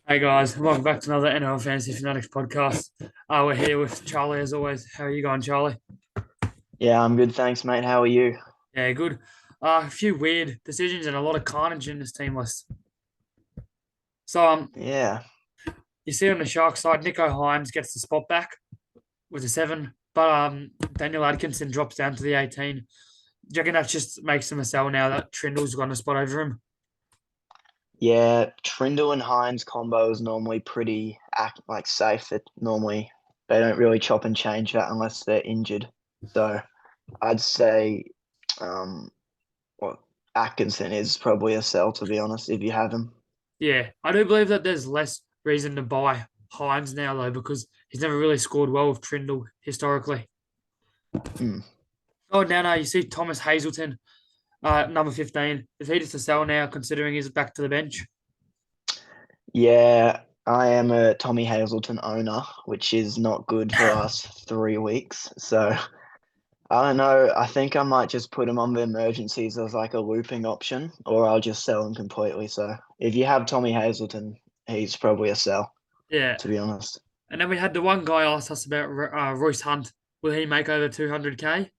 Hey guys, welcome back to another NL Fantasy Fanatics podcast. We're here with Charlie as always. How are you going, Charlie? Yeah, I'm good, thanks, mate. How are you? Yeah, good. A few weird decisions and a lot of carnage in this team list. So Yeah, you see on the Shark side, Nico Hines gets the spot back with a 7, but Daniel Atkinson drops down to the 18. Do you reckon that just makes him a sell now that Trindle's got a spot over him? yeah. Trindle and Hines combo is normally pretty safe. It normally they don't really chop and change that unless they're injured. So I'd say um, what Atkinson is probably a sell to be honest if you have him. Yeah, I do believe that there's less reason to buy Hines now though because he's never really scored well with Trindle historically. Hmm. Oh, now you see Thomas Hazelton, number 15. Is he just a sell now, considering he's back to the bench? Yeah, I am a Tommy Hazelton owner, which is not good for the last 3 weeks. So I don't know. I think I might just put him on the emergencies as like a looping option, or I'll just sell him completely. So if you have Tommy Hazelton, he's probably a sell, Yeah. to be honest. And then we had the one guy asked us about Royce Hunt. Will he make over 200K?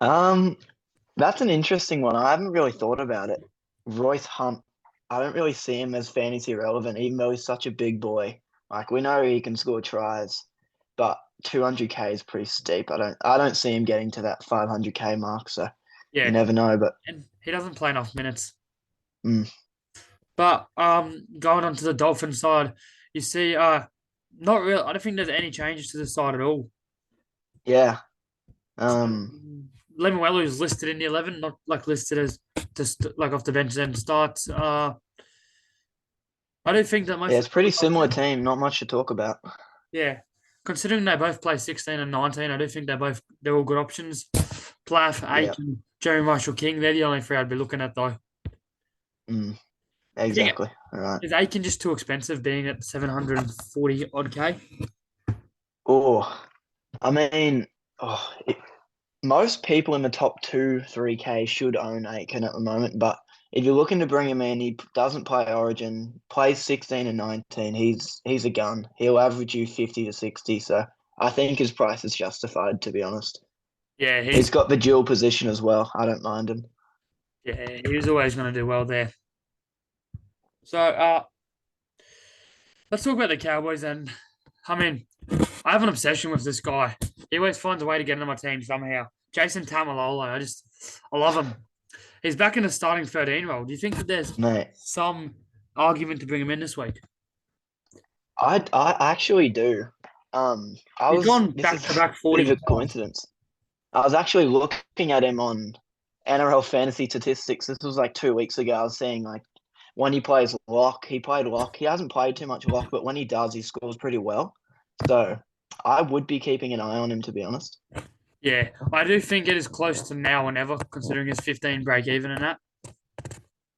Um, that's an interesting one. I haven't really thought about it. Royce Hunt, I don't really see him as fantasy relevant, even though he's such a big boy. Like we know he can score tries, but 200K is pretty steep. I don't see him getting to that 500K mark. So you Yeah. never know, but And he doesn't play enough minutes. mm, But going on to the Dolphin side, you see, not real. I don't think there's any changes to the side at all. yeah. So, Um, Lemuelu is listed in the 11, not like listed as just like off the bench and starts. I do think that Yeah, most of it's pretty the similar options. team. Not much to talk about. Yeah. Considering they both play 16 and 19, I do think they're all good options. Plath, Yeah. Aiken, Jerry Marshall King, they're the only three I'd be looking at though. Mm, I think exactly. All right. is Aiken just too expensive being at 740 odd K? Oh, I mean, most people in the top two, 3K should own Aiken at the moment. But if you're looking to bring him in, he doesn't play Origin, plays 16 and 19. He's a gun. He'll average you 50 to 60. So I think his price is justified, to be honest. Yeah, He's got the dual position as well. I don't mind him. he's always going to do well there. So let's talk about the Cowboys and I mean, I have an obsession with this guy. He always finds a way to get into my team somehow. Jason Tamalolo, I love him. He's back in the starting 13 role. Do you think that there's Mate, some argument to bring him in this week? I actually do. He's gone this is back to back a bit 40 of a times. coincidence. I was actually looking at him on NRL fantasy statistics. This was like 2 weeks ago. I was seeing like when he plays lock, he played lock. He hasn't played too much lock, but when he does, he scores pretty well. So I would be keeping an eye on him, to be honest. Yeah, I do think it is close to now and ever, considering his 15 break even and that.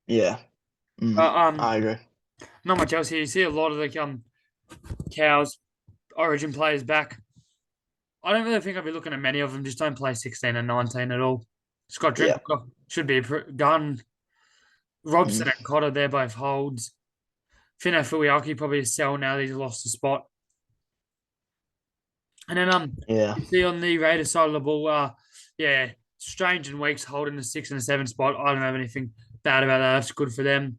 Yeah, Uh, um, I agree. Not much else here. You see a lot of the cows Origin players back. I don't really think I'll be looking at many of them. Just don't play 16 and 19 at all. Scott Yeah, Drinkwater should be a gun. Robson mm, and Cotter, they're both holds. Fino Fuiaki probably a sell now that he's lost the spot. And then yeah. you see on the Raiders side of the ball, yeah, Strange and Weeks holding the 6 and the 7 spot. I don't have anything bad about that. That's good for them.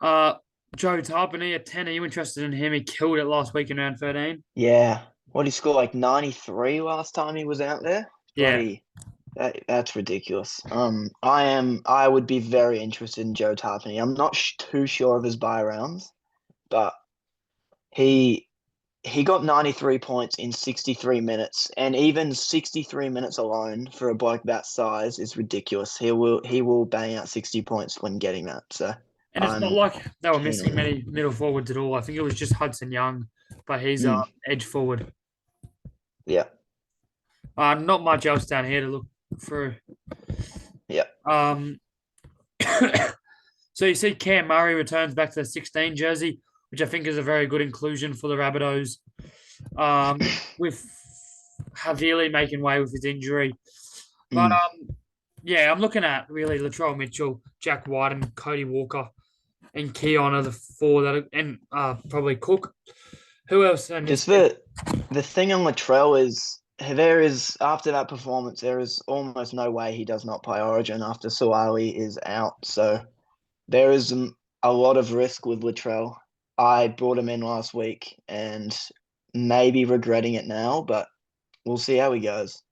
Uh, Joe Tarpany at 10. Are you interested in him? He killed it last week in round 13. Yeah. What he scored like 93 last time he was out there? Yeah. Bloody that's ridiculous. I would be very interested in Joe Tarpany. I'm not too sure of his buy rounds, but he he got 93 points in 63 minutes, and even 63 minutes alone for a bloke that size is ridiculous. He will bang out 60 points when getting that. So And it's not I'm like they were keen on missing him. many middle forwards at all. I think it was just Hudson Young, but he's Mm, edge forward. yeah, Not much else down here to look through. yeah. Um, so you see Cam Murray returns back to the 16 jersey, which I think is a very good inclusion for the Rabbitohs. With Havili making way with his injury. But Mm, yeah, I'm looking at really Latrell Mitchell, Jack White, and Cody Walker. and Keon are the four that are, and probably Cook. Who else? And Just it's the thing on Latrell is there is after that performance, there is almost no way he does not play Origin after Suwali is out. So there is a lot of risk with Latrell. I brought him in last week and maybe regretting it now, but we'll see how he goes.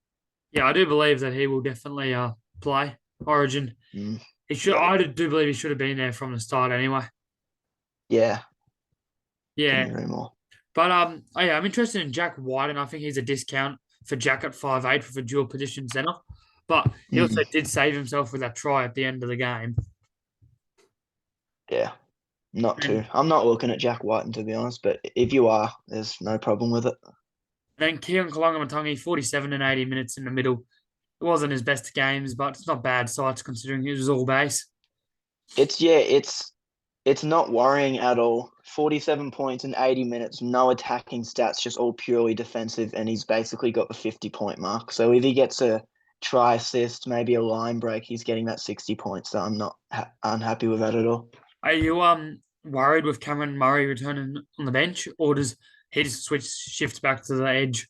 yeah, I do believe that he will definitely play Origin. Mm, He should. yep. I do believe he should have been there from the start anyway. Yeah. Couldn't Yeah, agree more. but oh yeah, I'm interested in Jack White, and I think he's a discount for Jack at 5'8" for the dual position center. But he also Mm, did save himself with that try at the end of the game. yeah. Not too. And I'm not looking at Jack Whiten to be honest, but if you are, there's no problem with it. then Keon Kalanga 47 and 80 minutes in the middle. It wasn't his best games, but it's not bad sights considering it was all base. It's it's not worrying at all. 47 points in 80 minutes, no attacking stats, just all purely defensive, and he's basically got the 50-point mark. So if he gets a try assist, maybe a line break, he's getting that 60 points. So I'm not unhappy with that at all. Are you worried with Cameron Murray returning on the bench, or does he just shifts back to the edge,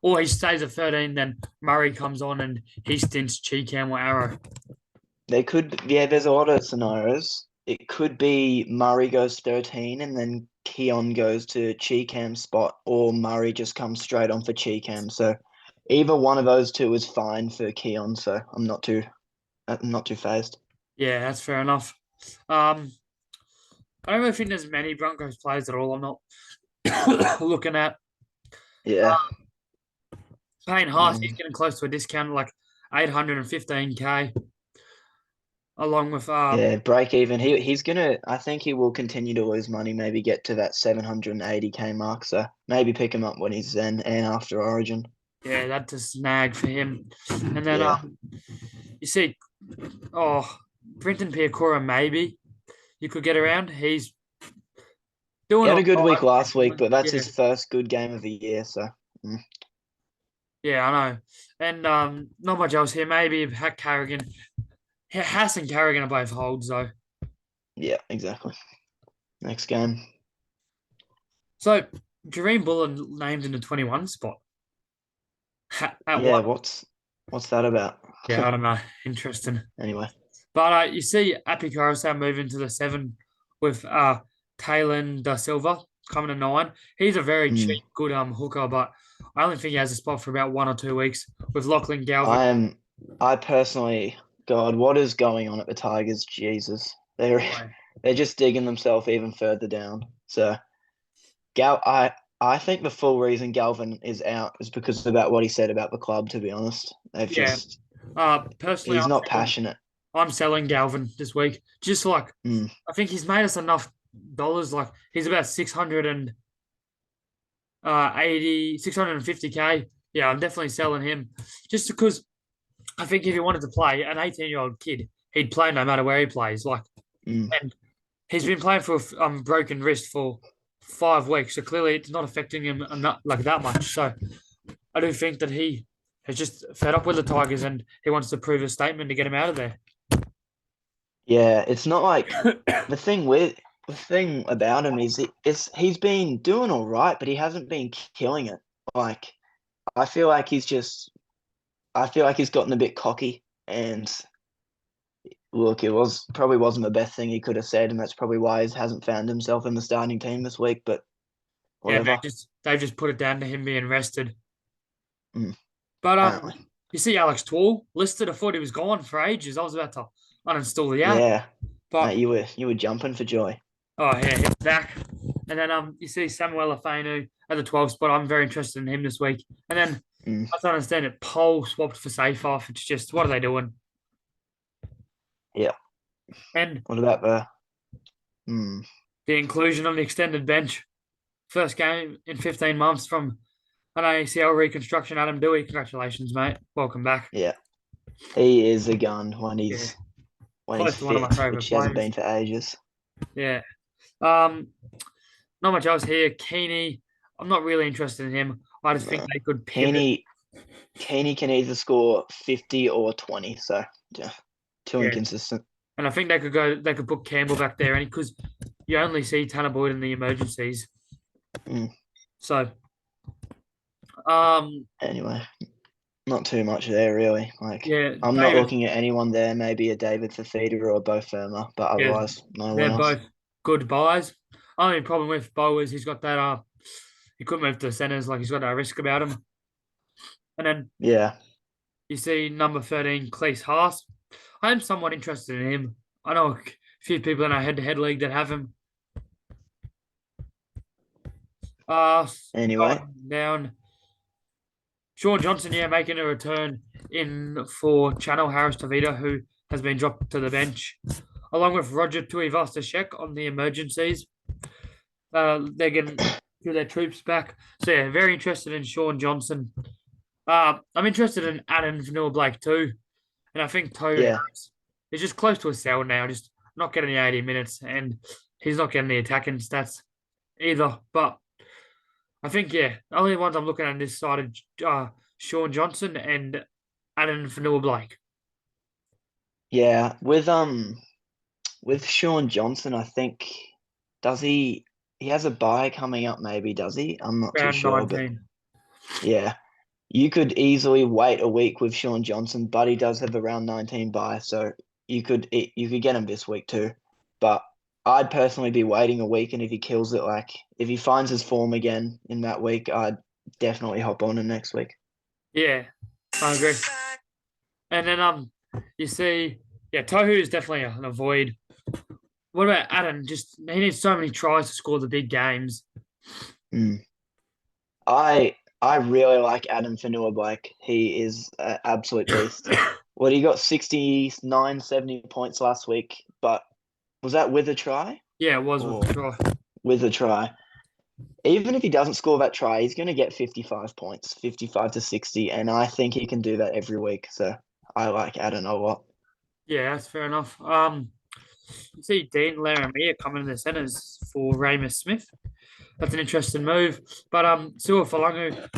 or he stays at 13, then Murray comes on and he stints Cheekham or Arrow? They could, yeah, there's a lot of scenarios. It could be Murray goes 13 and then Keon goes to Cheekham's spot, or Murray just comes straight on for Cheekham. So either one of those two is fine for Keon. So I'm not too phased. Yeah, that's fair enough. Um, I don't really think there's many Broncos players at all. I'm not looking at Yeah. Payne Haas. He's Um, getting close to a discount, like 815K, along with yeah, break even. He's gonna. I think he will continue to lose money. Maybe get to that 780K mark. So maybe pick him up when he's then and after Origin. yeah, that's a snag for him. And then Yeah, you see, oh, Brenton Piakura maybe you could get around. He's he doing had all a good week last week, right. but that's Yeah, his first good game of the year. So mm, yeah, I know. And not much else here. Maybe Carrigan, Haas and Carrigan are both holds though. yeah, exactly. Next game. So Jareem Bullen named in the 21 spot. At Yeah, what? what's that about? Yeah, I don't know. Interesting. Anyway, But you see Api Carousel moving to the 7 with Taylor Da Silva coming to 9. He's a very mm, cheap, good hooker, but I only think he has a spot for about 1 or 2 weeks with Lachlan Galvin. I am. I personally, God, what is going on at the Tigers? Jesus, they're just digging themselves even further down. So Gal, I think the full reason Galvin is out is because about what he said about the club. To be honest, they've Yeah. just Personally, he's not passionate. I'm selling Galvin this week. Just like Mm, I think he's made us enough dollars. Like he's about 650K. Yeah, I'm definitely selling him. Just because I think if he wanted to play an 18-year-old kid, he'd play no matter where he plays. Like, mm. and he's been playing for a broken wrist for 5 weeks, so clearly it's not affecting him not like that much. So I do think that he has just fed up with the Tigers and he wants to prove a statement to get him out of there. Yeah, it's not like the thing about him is he's been doing all right, but he hasn't been killing it. Like I feel like I feel like he's gotten a bit cocky and look, it was probably wasn't the best thing he could have said, and that's probably why he hasn't found himself in the starting team this week. But Yeah, whatever. they've just put it down to him being rested. Mm, But apparently, you see Alex Twall listed. I thought he was gone for ages. I was about to uninstall the app, yeah, but mate, you were jumping for joy. oh yeah, he's back. And then you see Samuel Afenu at the 12th spot. I'm very interested in him this week. And then Mm, I don't understand it. Pole swapped for safe off. It's just what are they doing? yeah. And What about the? Mm, the inclusion on the extended bench. First game in 15 months from an ACL reconstruction. Adam Dewey, congratulations, mate. Welcome back. yeah, he is a gun Yeah, when he's close to one of my fit, favourite which he hasn't players. been for ages. Yeah. Um, Not much else here. Keeney, I'm not really interested in him. I just think No. they could pivot. Keeney Keeney can either score 50 or 20, so yeah, too Yeah. inconsistent. And I think they could put Campbell back there, and because you only see Tanner Boyd in the emergencies. Mm. So, um, Anyway, not too much there really. Like yeah, I'm not David, looking at anyone there. Maybe a David Fafita or a Bo Firma, but yeah, otherwise, no one they're else. both good buys. Only problem with Bo is he's got that he could move to the centers, like he's got that risk about him. And then Yeah, you see number 13, Cleese Haas. I am somewhat interested in him. I know a few people in our head-to-head league that have him. anyway, Going down. Sean Johnson, yeah, making a return in for Channel Harris Tavita, who has been dropped to the bench, along with Roger Tuivasa-Sheck on the emergencies. They're getting their troops back. So yeah, very interested in Sean Johnson. I'm interested in Adam Vanilla Blake too, and I think Toe yeah, Harris is just close to a sell now, just not getting the 80 minutes, and he's not getting the attacking stats either. But I think yeah, the only ones I'm looking at on this side are Sean Johnson and Adam Vanilla Blake. yeah. With Sean Johnson, I think does he has a bye coming up? Maybe does he? I'm not too Round sure, but 19. yeah. You could easily wait a week with Sean Johnson, but he does have a round 19 bye, so you could get him this week too. But I'd personally be waiting a week, and if he kills it, like if he finds his form again in that week, I'd definitely hop on him next week. Yeah, I agree. And then you see, yeah, Tohu is definitely an avoid. What about Adam? Just he needs so many tries to score the big games. Mm. I really like Adam Fanua Blake. He is an absolute beast. Well, he got 69, 70 points last week, but was that with a try Yeah, it was with or the try. with a try? Even if he doesn't score that try, he's going to get 55 points, 55 to 60, and I think he can do that every week. So I like Adam a lot. Yeah, that's fair enough. You see Dean Laramia coming in the centres for Ramus Smith. That's an interesting move. But Sua Falangu,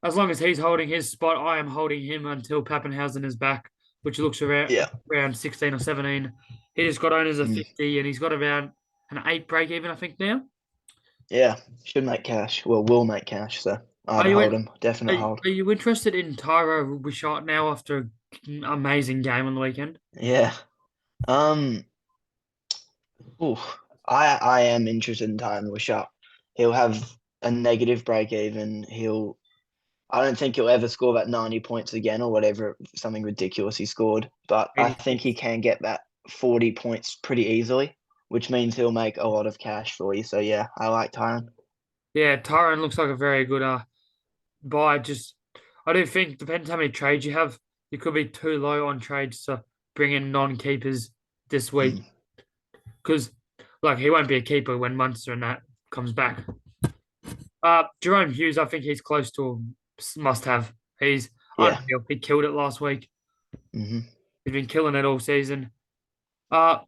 as long as he's holding his spot, I am holding him until Pappenhausen is back, which looks Yeah. around 16 or 17. He just got owners of Mm. 50 and he's got around an 8 break even, I think, now. Yeah. Should make cash. Well, will make cash. So I'd Are you hold in, him. Definite hold. are you interested in Tyro Wishart now after an amazing game on the weekend? Yeah. Um. Ooh, I am interested in Tyron Wishart. He'll have a negative break even. I don't think he'll ever score that 90 points again or whatever, something ridiculous he scored. But I think he 86. can get that 40 points pretty easily, which means he'll make a lot of cash for you. So yeah, I like Tyron. Yeah, Tyron looks like a very good buy. Just I do think depends how many trades you have. You could be too low on trades to bring in non-keepers this week Mm, because like he won't be a keeper when Munster and that comes back. Jerome Hughes, I think he's close to a must-have. He's yeah. unreal. He killed it last week. Hmm. He's been killing it all season. Uh,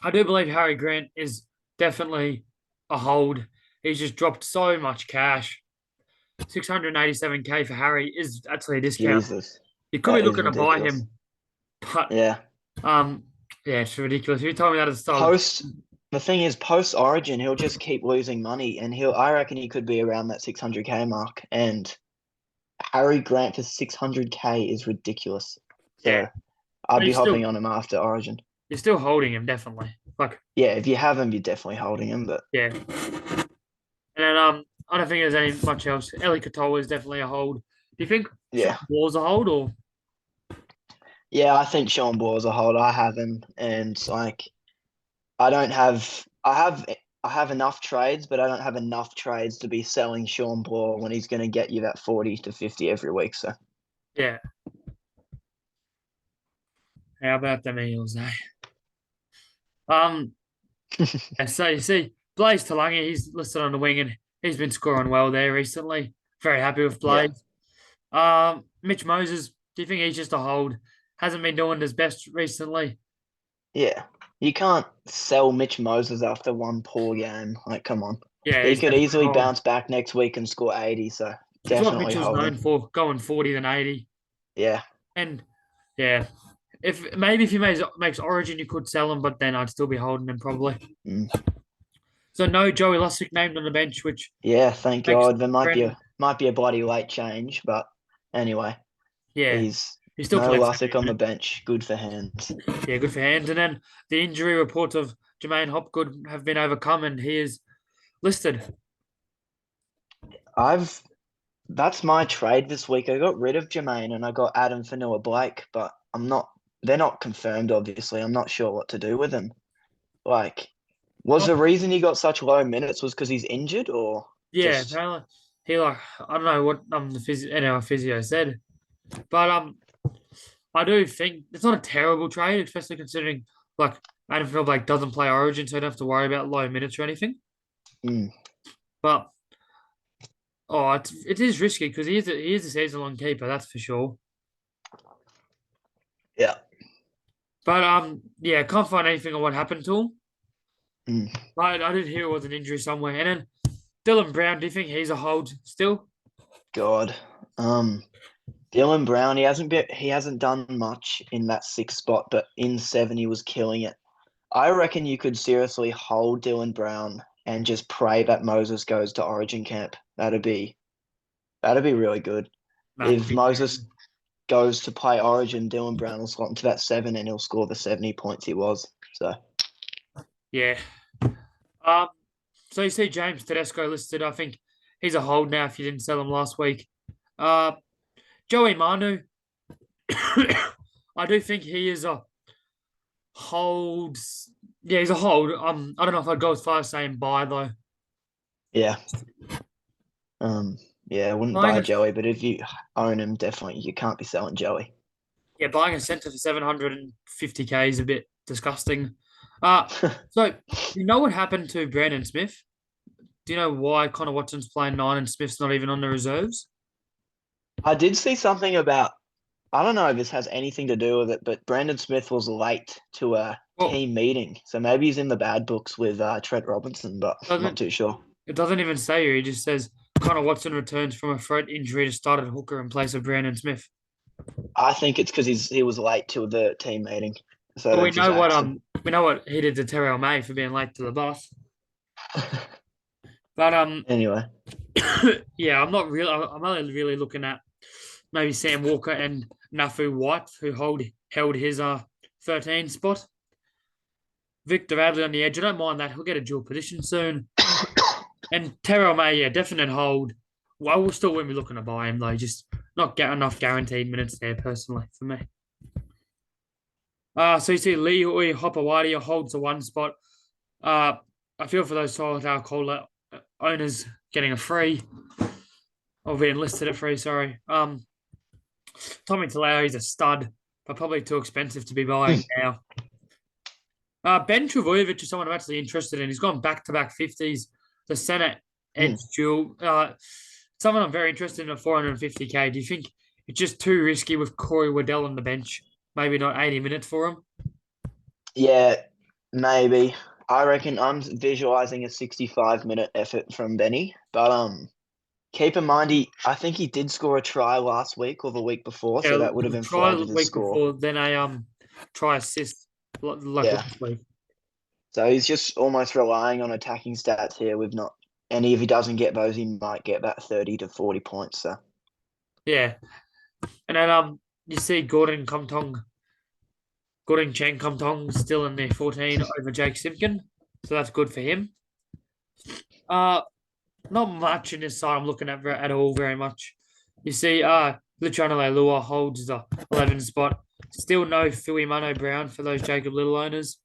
I do believe Harry Grant is definitely a hold. He's just dropped so much cash. 687K for Harry is actually a discount. Jesus. You could be That is looking to buy ridiculous. him, but Yeah. um, yeah, it's ridiculous. If you told me that at the start, Post the thing is post Origin, he'll just keep losing money, and I reckon he could be around that 600K mark. And Harry Grant for 600K is ridiculous. yeah, So I'd but be hopping on him after Origin. you're still holding him definitely. Like Yeah, if you have him, you're definitely holding him. But yeah, and then I don't think there's any much else. Eli Katoa is definitely a hold. Do you think Sean yeah, Wall's a hold or yeah, I think Sean Ball's a hold. I have him, and like I don't have, I have enough trades, but I don't have enough trades to be selling Sean Ball when he's going to get you that 40 to 50 every week. So yeah? How about them Eels, eh? Um, and so you see Blaze Talangi, he's listed on the wing and he's been scoring well there recently. Very happy with yeah, Blaze. Mitch Moses, do you think he's just a hold? Hasn't been doing his best recently. yeah, you can't sell Mitch Moses after one poor game. Like, come on, Yeah, he he's could definitely a easily hold. bounce back next week and score 80. So It's what definitely Mitchell's hold known him. for, going 40 than 80. Yeah, And yeah, If he makes Origin, you could sell him, but then I'd still be holding him probably. Mm. So no Joey Lussick named on the bench, which Yeah, thank makes God. There might be Brandon. a bloody late change, but anyway, Yeah, he's he still no played Lussick 70 on the minutes. bench. Good for hands. Yeah, good for hands. And then the injury reports of Jermaine Hopgood have been overcome, and he is listed. I've That's my trade this week. I got rid of Jermaine and I got Adam Fanua Blake, but I'm not. They're not confirmed. Obviously, I'm not sure what to do with them. Like, was Oh, the reason he got such low minutes was because he's injured, or yeah, just apparently he I don't know what physio said, but I do think it's not a terrible trade, especially considering like Adam Philblake doesn't play Origin, so you don't have to worry about low minutes or anything. mm, But it is risky because he is a season long keeper, that's for sure. yeah. But yeah, can't find anything on what happened to him. Mm, But I did hear it was an injury somewhere. And then Dylan Brown, do you think he's a hold still? God, Dylan Brown. He hasn't done much in that sixth spot, but in seven he was killing it. I reckon you could seriously hold Dylan Brown and just pray that Moses goes to Origin camp. That'd be really good. That would If be Moses terrible. goes to play Origin, Dylan Brown will slot into that seven and he'll score the 70 points he was. So Yeah. Um, so you see James Tedesco listed. I think he's a hold now if you didn't sell him last week. Uh, Joey Manu, I do think he is a hold. Yeah, he's a hold. I don't know if I'd go as far as saying buy though. yeah, um, yeah, I wouldn't Buying buy a Joey, but if you own him, definitely you can't be selling Joey. buying a centre for 750K is a bit disgusting. Uh so you know what happened to Brandon Smith? Do you know why Connor Watson's playing nine and Smith's not even on the reserves? I did see something about, I don't know if this has anything to do with it, but Brandon Smith was late to a Well, team meeting. So maybe he's in the bad books with Trent Robinson, but not doesn't too sure. it doesn't even say here. He just says Connor Watson returns from a throat injury to start at hooker in place of Brandon Smith. I think it's because he was late to the team meeting. So But that's his accident. we know what he did to Terrell May for being late to the bus. But Anyway, yeah, I'm only really looking at maybe Sam Walker and Nafu White, who held his 13 spot. Victor Adley on the edge. I don't mind that. He'll get a dual position soon. And Terrell May, yeah, definite hold. Well, we still won't be looking to buy him though. Just not get enough guaranteed minutes there personally for me. So you see Lee or Hopawadi holds the one spot. Uh, I feel for those solid alcohol owners getting a free or being listed at free. Sorry. Tommy Talau, he's a stud, but probably too expensive to be buying now. Ben Travojevic is someone I'm actually interested in. He's gone back to back 50s. The Senate edge duel. Someone I'm very interested in at 450K. Do you think it's just too risky with Corey Waddell on the bench? Maybe not 80 minutes for him. yeah, maybe. I reckon I'm visualizing a 65-minute effort from Benny, but keep in mind I think he did score a try last week or the week before, so Yeah, that would have try the inflated his week score. before, then a try assist like Yeah. last week. So he's just almost relying on attacking stats here with not and if he doesn't get those, he might get about 30 to 40 points. So Yeah, and then you see Gordon Chang Comptong still in the 14 over Jake Simpkin, so that's good for him. Uh, Not much in this side I'm looking at all very much. You see, Luciano Leilua holds the 11 spot. Still no Philly Mano Brown for those Jacob Little owners.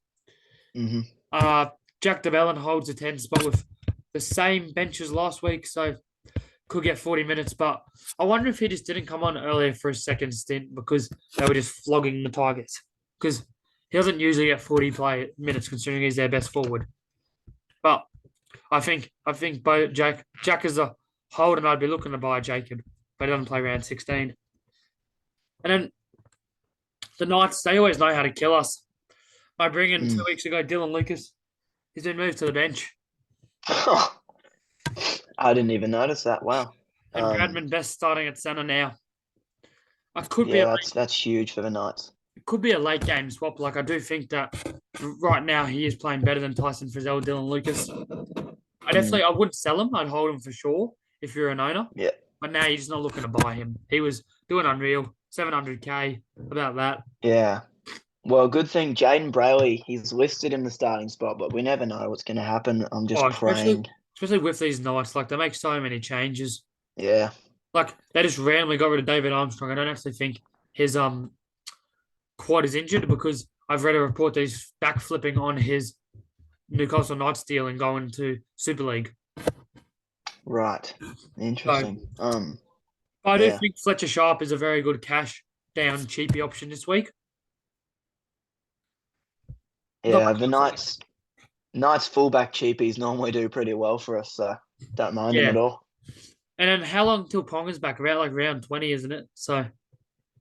mhm. Uh, Jack DeBellin holds a 10 spot with the same bench as last week, so could get 40 minutes. But I wonder if he just didn't come on earlier for a second stint because they were just flogging the Tigers. Because he doesn't usually get 40 play minutes considering he's their best forward. But I think both Jack is a hold, and I'd be looking to buy Jacob, but he doesn't play round 16. And then the Knights, they always know how to kill us. I bring in Mm. 2 weeks ago Dylan Lucas. He's been moved to the bench, I didn't even notice that. Wow. and Bradman Best starting at centre now. I could be Yeah, a that's huge for the Knights. it could be a late game swap. Like I do think that right now he is playing better than Tyson Frizzell, Dylan Lucas. Mm, I wouldn't sell him. I'd hold him for sure if you're an owner. yeah, But now you're just not looking to buy him. He was doing unreal, 700k about that. yeah. Well, good thing Jaden Brayley, he's listed in the starting spot, but we never know what's going to happen. I'm Oh, just praying. especially with these nights, like they make so many changes. Yeah, Like they just randomly got rid of David Armstrong. I don't actually think his quad is injured because I've read a report that he's backflipping on his Newcastle Knights deal and going to Super League. right. So Interesting. I do Yeah, think Fletcher Sharp is a very good cash down cheapy option this week. Not yeah. bad The for like, Knights fullback cheapies normally do pretty well for us, so don't mind them yeah. at all. And then how long till Ponga's back? About like round 20, isn't it? So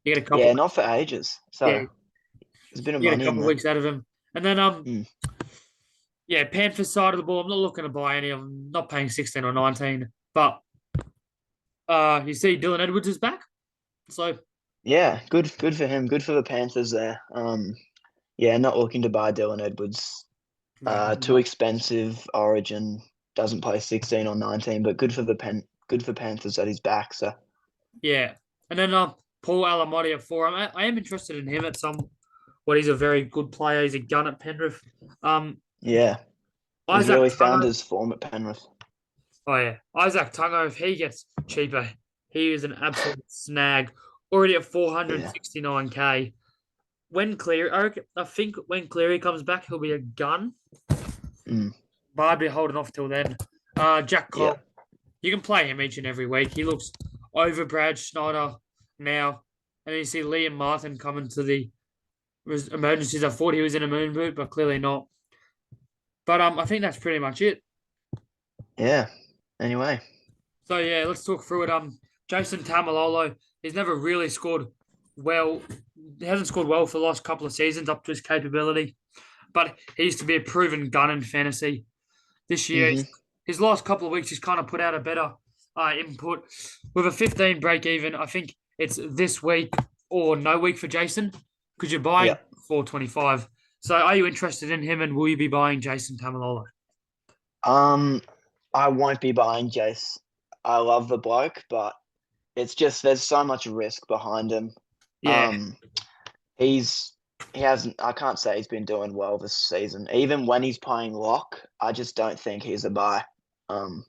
you get a couple Yeah, weeks. not for ages. Yeah, So there's a bit of you get a money in couple there. weeks out of him. And then Mm, yeah, Panthers side of the ball, I'm not looking to buy any of them, not paying 16 or 19. But you see Dylan Edwards is back. So yeah, good for him. Good for the Panthers there. Yeah, not looking to buy Dylan Edwards. no, Too expensive. Origin doesn't play 16 or 19, but good for Panthers that he's back. So yeah. And then Paul Alamotti at 4. I am interested in him at some. Well, he's a very good player. He's a gun at Penrith. Um, yeah, he's Isaac really found Tungo. his form at Penrith. Oh yeah, Isaac Tungo. If he gets cheaper, he is an absolute snag. Already at Yeah. 469k. When Cleary, I think when Cleary comes back, he'll be a gun. Mm, But I'd be holding off till then. Jack yeah. Cole. You can play him each and every week. He looks over Brad Schneider now. And then you see Liam Martin coming to the emergencies. I thought he was in a moon boot, but clearly not. But I think that's pretty much it. Yeah. Anyway. So yeah, let's talk through it. Jason Tamalolo, he's never really scored well. He hasn't scored well for the last couple of seasons up to his capability. But he used to be a proven gun in fantasy. This year, Hmm. his last couple of weeks, he's kind of put out a better input with a 15 break even. I think it's this week or no week for Jason because you're Yeah. buying 425. So, are you interested in him, and will you be buying Jason Tamalolo? Um, I won't be buying Jace. I love the bloke, but it's just there's so much risk behind him. Yeah, Um, he's he hasn't. I can't say he's been doing well this season. Even when he's playing lock, I just don't think he's a buy. Um,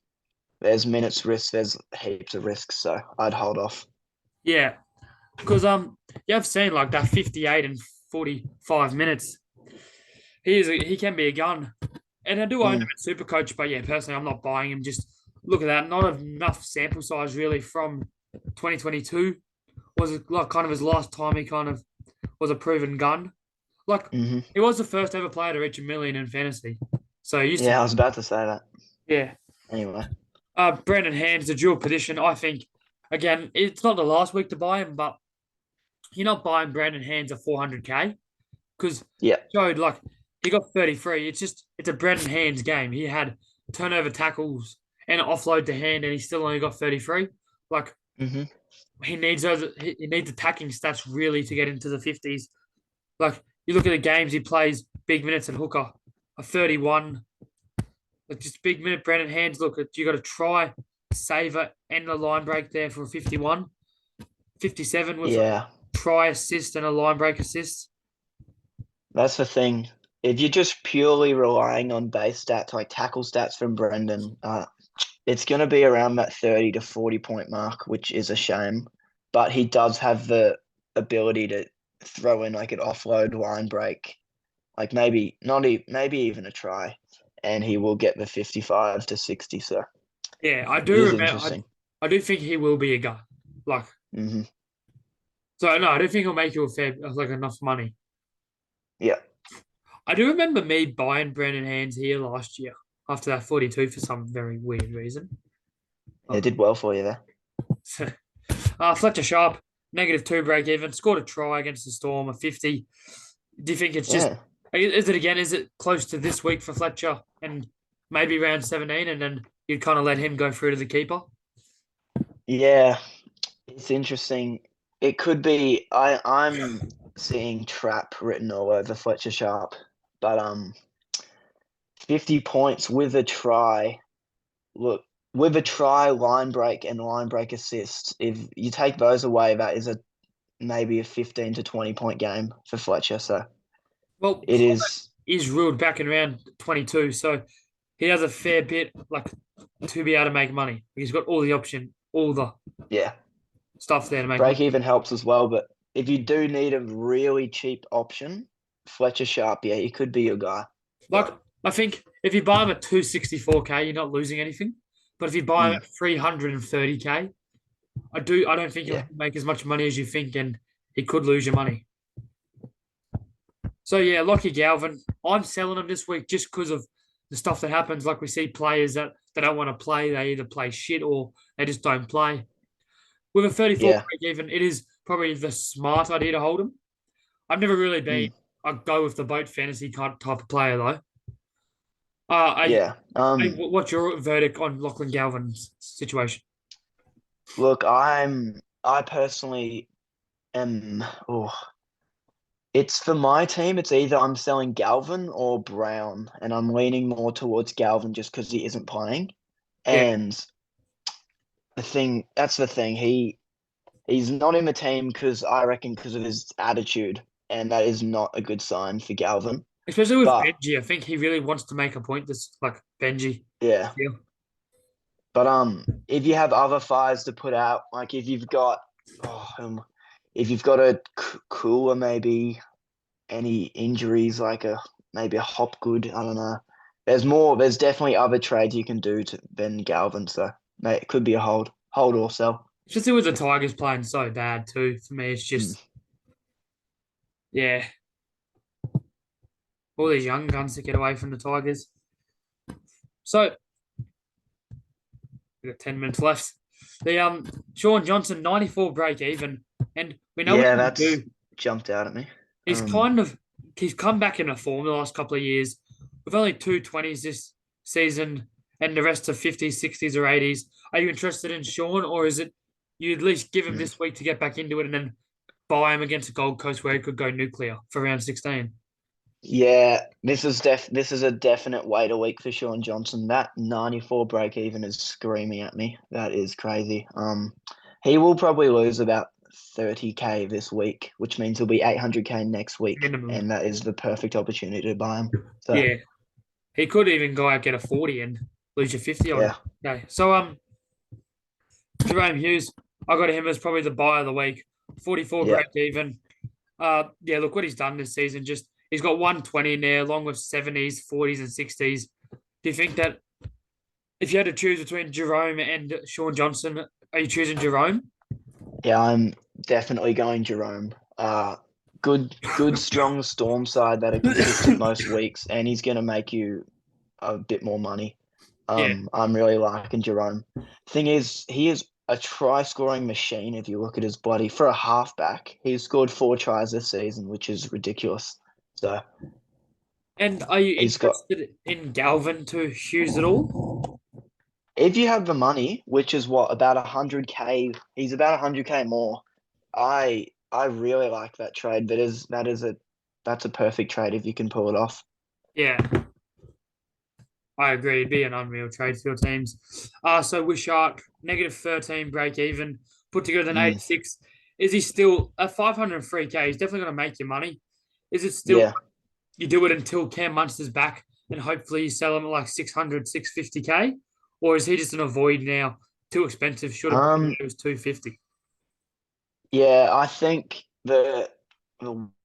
there's minutes risk. There's heaps of risks, so I'd hold off. yeah, because you have seen like that 58 and 45 minutes. He can be a gun, and I do own him Mm, at Super Coach, but yeah, personally, I'm not buying him. Just look at that, not enough sample size really from 2022. Was it like kind of his last time he kind of was a proven gun. Like hmm. he was the first ever player to reach a million in fantasy. So he used to Yeah, I be. was about to say that. Yeah. Anyway. Brandon Hand's a dual position. I think again, it's not the last week to buy him, but you're not buying Brandon Hands at 400k because Yeah. showed like he got 33. It's a Brandon Hands game. He had turnover tackles and offload to hand, and he still only got 33. Like Hmm. he needs attacking stats really to get into the 50s. Like you look at the games he plays, big minutes at hooker, a 31. Like just big minute Brandon Hands. Look, you got to try, saver, and the line break there for a 51. 57 was a Yeah. try assist and a line break assist. That's the thing. If you're just purely relying on base stats like tackle stats from Brendan, it's going to be around that 30 to 40 point mark, which is a shame. But he does have the ability to throw in like an offload line break, like maybe not maybe even a try, and he will get the 55 to 60. So Yeah, I it do is remember. interesting. I do think he will be a gun. Like Hmm. so, no, I don't think he'll make you a fair like enough money. Yeah, I do remember me buying Brandon Hands here last year after that 42 for some very weird reason. it did well for you there. Fletcher Sharp, -2 break even, scored a try against the Storm, a 50. Do you think it's just, Yeah, is it close to this week for Fletcher and maybe round 17 and then you'd kind of let him go through to the keeper? yeah, it's interesting. It could be. seeing trap written all over Fletcher Sharp. But 50 points with a try. Look, with a try, line break, and line break assist. If you take those away, that is a maybe a 15 to 20 point game for Fletcher. So Well, it is, is ruled back in round 22, so he has a fair bit to be able to make money. He's got all the option, all the yeah. stuff there to make money. Break even helps as well, but if you do need a really cheap option, Fletcher Sharp, yeah, he could be your guy. Like But I think if you buy him at 264K, you're not losing anything. But if you buy him mm, at 330K, I don't think he'll yeah, make as much money as you think, and he could lose your money. So yeah, Lockie Galvin, I'm selling him this week just because of the stuff that happens. Like we see players that they don't want to play, they either play shit or they just don't play. With a 34 yeah, break even, it is probably the smart idea to hold him. I've never really been mm, a go with the boat fantasy type of player though. yeah. What's your verdict on Lachlan Galvin's situation? Look, I personally am. Oh, it's for my team. It's either I'm selling Galvin or Brown, and I'm leaning more towards Galvin just because he isn't playing. Yeah, And that's the thing. He's not in the team because I reckon because of his attitude, and that is not a good sign for Galvin. especially with But Benji, I think he really wants to make a point. This like Benji. yeah, Yeah, but if you have other fires to put out, like if you've got a cooler, maybe any injuries, like a maybe a Hopgood, I don't know. There's more. There's definitely other trades you can do than Galvin. So mate, it could be a hold or sell. especially with the Tigers playing so bad too. For me, it's Mm. just yeah, all these young guns that get away from the Tigers. So we've got 10 minutes left. The Sean Johnson 94 break even, and we know what Yeah, he can that's do. jumped out at me. He's kind of he's come back in a form the last couple of years with only 220s this season and the rest of 50s, 60s, or 80s. Are you interested in Sean, or is it you at least give him mm. this week to get back into it and then buy him against the Gold Coast where he could go nuclear for round 16? Yeah, this is a definite wait a week for Sean Johnson. That 94 break even is screaming at me. That is crazy. He will probably lose about 30K this week, which means he'll be 800K next week, Minimum. and that is the perfect opportunity to buy him. So Yeah. He could even go out get a 40 and lose your 50 on him. yeah, Okay. So Jerome Hughes, I got him as probably the buy of the week. 44 yeah. break even. Yeah, look what he's done this season. Just he's got 120 in there, along with 70s, 40s, and 60s. Do you think that if you had to choose between Jerome and Sean Johnson, are you choosing Jerome? Yeah, I'm definitely going Jerome. Good, strong storm side that are consistent most weeks, and he's going to make you a bit more money. Yeah. I'm really liking Jerome. Thing is, he is a try scoring machine. If you look at his bloody for a halfback, he's scored 4 tries this season, which is ridiculous. So And are you he's got. interested in Galvin to Hughes at all? If you have the money, which is what about 100K, he's about 100K more. I really like that trade. That's a perfect trade if you can pull it off. Yeah, I agree. It'd be an unreal trade for your teams. So Wishart, negative 13 break even, put together an Mm, 86. Is he still at 503K? He's definitely going to make you money. Is it still yeah. you do it until Cam Munster's back and hopefully you sell him at like 600, 650K? Or is he just an avoid now? Too expensive, should have been Um, it was 250. yeah, I think the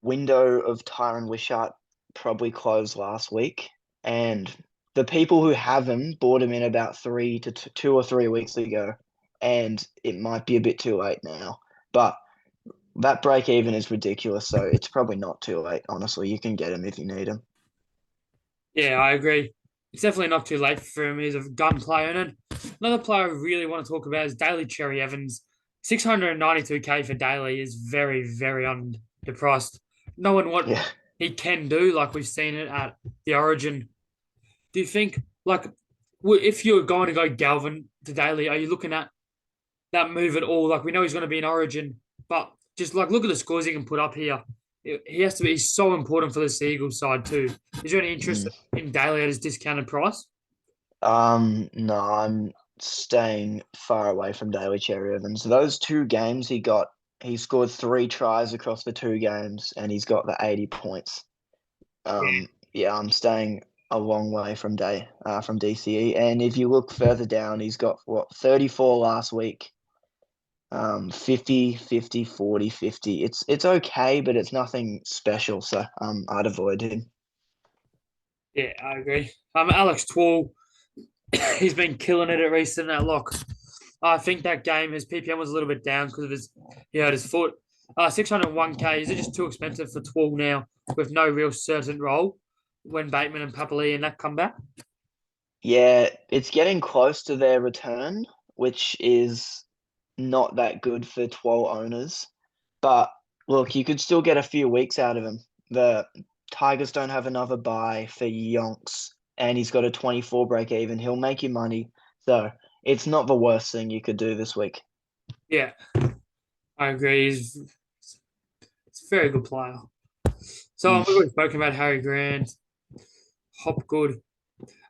window of Tyron Wishart probably closed last week, and the people who have him bought him in about 2 or 3 weeks ago, and it might be a bit too late now. But that break even is ridiculous, so it's probably not too late. Honestly, you can get him if you need him. Yeah, I agree. It's definitely not too late for him. He's a gun player. And another player I really want to talk about is Daly Cherry Evans. 692K for Daly is very, very underpriced. Knowing what Yeah. he can do, like we've seen it at the Origin. Do you think, like, if you're going to go Galvin to Daly, are you looking at that move at all? Like, we know he's going to be in Origin, but just like look at the scores he can put up here. he has to be so important for the Seagulls side too. Is there any interest Mm. in Daly at his discounted price? No, I'm staying far away from Daly Cherry Evans. Those two games he scored 3 tries across the 2 games, and he's got the 80 points. Yeah, I'm staying a long way from DCE. And if you look further down, he's got 34 last week. 50, 50, 40, 50. It's okay, but it's nothing special. So I'd avoid him. Yeah, I agree. Alex Twall, he's been killing it at recent at lock. I think that game, his PPM was a little bit down because of he hurt his foot. 601k, is it just too expensive for Twall now with no real certain role when Bateman and Papali and that come back? Yeah, it's getting close to their return, which is not that good for 12 owners. But look, you could still get a few weeks out of him. The Tigers don't have another buy for Yonks, and he's got a 24 break even. He'll make you money. So it's not the worst thing you could do this week. Yeah, I agree. He's a very good player. So we've Mm. already spoken about Harry Grant, Hopgood,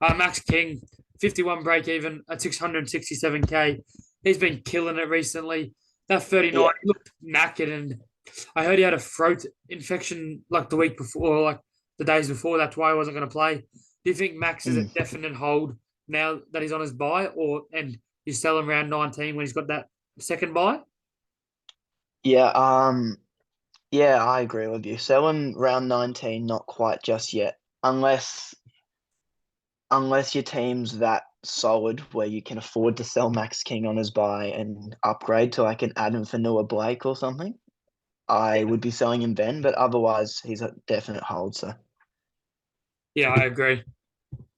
Max King, 51 break even at 667k. He's been killing it recently. That 39, Yeah. he looked knackered, and I heard he had a throat infection like the week before, or like the days before. That's why he wasn't going to play. Do you think Max is a Mm. definite hold now that he's on his buy, and you sell him around 19 when he's got that second buy? Yeah, yeah, I agree with you. Sell him round 19, not quite just yet. Unless your team's that solid where you can afford to sell Max King on his buy and upgrade to like an Adam Fanua Blake or something, I would be selling him then, but otherwise he's a definite hold. So Yeah, I agree.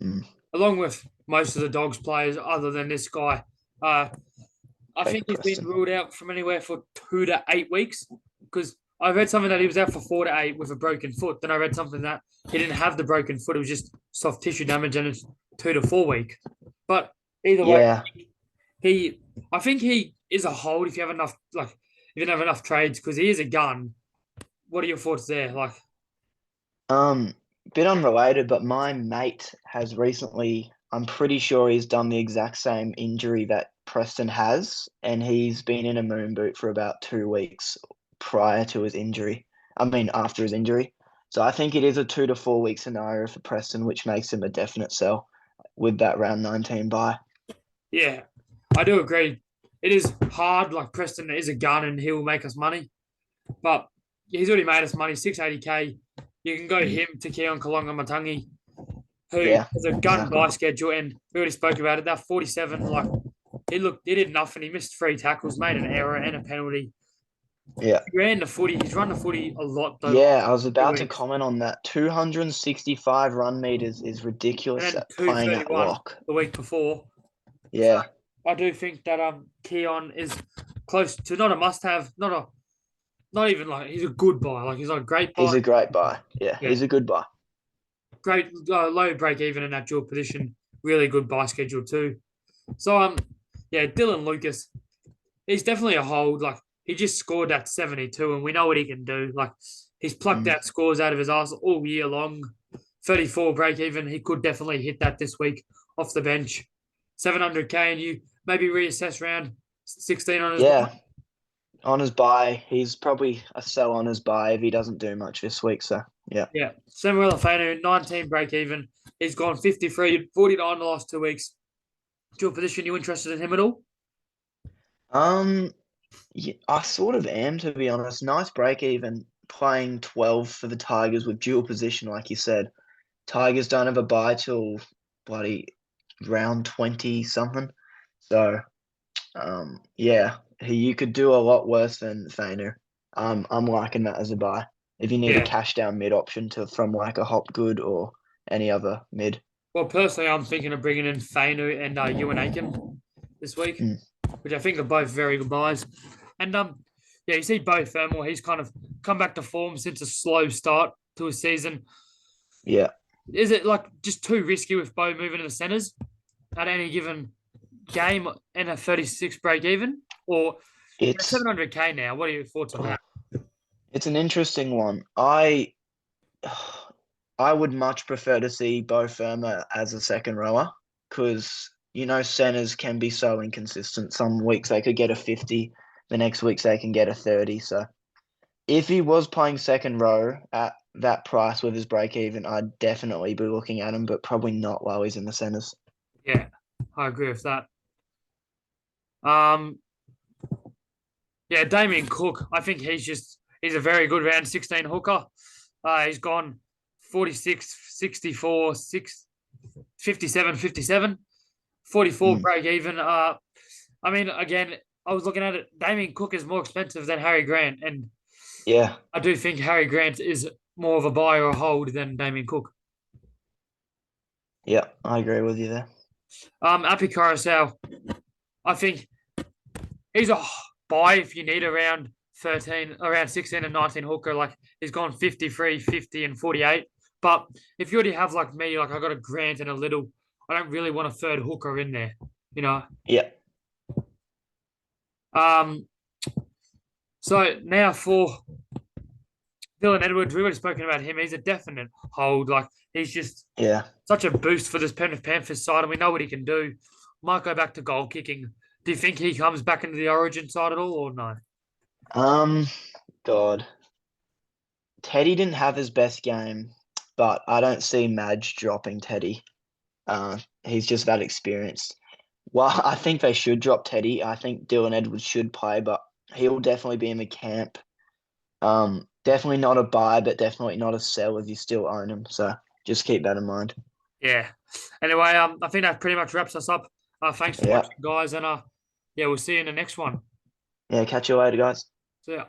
mm, Along with most of the Dogs players, other than this guy, uh, I think Jacob he's been Preston. ruled out from anywhere for 2 to 8 weeks because I read something that he was out for 4 to 8 with a broken foot. Then I read something that he didn't have the broken foot; it was just soft tissue damage, and it's 2 to 4 weeks. But either way, Yeah. he, I think he is a hold if you have enough, like if you don't have enough trades because he is a gun. What are your thoughts there? Like, Um, Bit unrelated, but my mate has recently, I'm pretty sure he's done the exact same injury that Preston has, and he's been in a moon boot for about 2 weeks prior to his injury. I mean, after his injury. So I think it is a 2 to 4 week scenario for Preston, which makes him a definite sell with that round 19 buy. yeah, I do agree. It is hard. Like Preston is a gun, and he will make us money. But he's already made us money, 680k. You can go Mm. him to Keon Kalonga Matangi, who Yeah, has a gun exactly. by schedule, and we already spoke about it. That 47, like he did nothing. He missed 3 tackles, made an error and a penalty. Yeah. He ran the footy. He's run the footy a lot though, Yeah, I was few about to weeks, comment on that. 265 run meters is and ridiculous then at playing at 231 lock. the week before. So Yeah, I do think that Keon is close to not a must-have, not even like he's a good buy. Like he's not a great he's buy. a great buy. Yeah, Yeah, he's a good buy. great low break even in that dual position. Really good buy schedule too. So yeah, Dylan Lucas, he's definitely a hold. Like he just scored that 72, and we know what he can do. Like he's plucked Mm. out scores out of his ass all year long. 34 break even. He could definitely hit that this week off the bench. 700k, and you maybe reassess round 16 on his buy. Yeah, on his buy, he's probably a sell on his buy if he doesn't do much this week. So yeah. Yeah, Samuel Afenu, 19 break even. He's gone 53, 49 the last 2 weeks. Dual position, you interested in him at all? Um, yeah, I sort of am, to be honest. Nice break even playing 12 for the Tigers with dual position, like you said. Tigers don't have a buy till bloody round 20 something. So yeah, you could do a lot worse than Fainu. I'm liking that as a buy. If you need a Yeah. cash down mid option to from like a Hopgood or any other mid. Well, personally, I'm thinking of bringing in Fainu and Ewan Aiken this week, Mm, which I think are both very good buys. And yeah, you see both Fermor. He's kind of come back to form since a slow start to his season. yeah, Is it like just too risky with Bo moving to the centres at any given game and a 36 break even? Or it's 700k now? What are your thoughts on oh, that? It's an interesting one. I would much prefer to see Bo Firma as a second rower because centers can be so inconsistent. Some weeks they could get a 50, the next weeks they can get a 30. So if he was playing second row at that price with his break even, I'd definitely be looking at him, but probably not while he's in the centers. Yeah, I agree with that. Um, yeah, Damien Cook. I think he's a very good round 16 hooker. He's gone 46, 64, 6, 57, 57, 44 Mm, break even. I mean, again, I was looking at it. Damien Cook is more expensive than Harry Grant, and yeah, I do think Harry Grant is more of a buy or a hold than Damien Cook. yeah, I agree with you there. Appy Carousel, I think he's a buy if you need around 13, around 16 and 19 hooker. Like he's gone 53, 50, and 48. But if you already have like me, like I got a Grant and a little, I don't really want a third hooker in there, you know. Yeah, Um, so now for Dylan Edwards, we've already spoken about him. He's a definite hold. Like he's just yeah. such a boost for this Penrith Panthers side, and we know what he can do. Might go back to goal kicking. Do you think he comes back into the Origin side at all, or no? Um, God, Teddy didn't have his best game, but I don't see Madge dropping Teddy. He's just that experienced. Well, I think they should drop Teddy. I think Dylan Edwards should play, but he'll definitely be in the camp. Definitely not a buy, but definitely not a sell if you still own him. So just keep that in mind. Yeah. Anyway, I think that pretty much wraps us up. Thanks for Yeah. watching, guys, and yeah, we'll see you in the next one. Yeah. Catch you later, guys. See ya.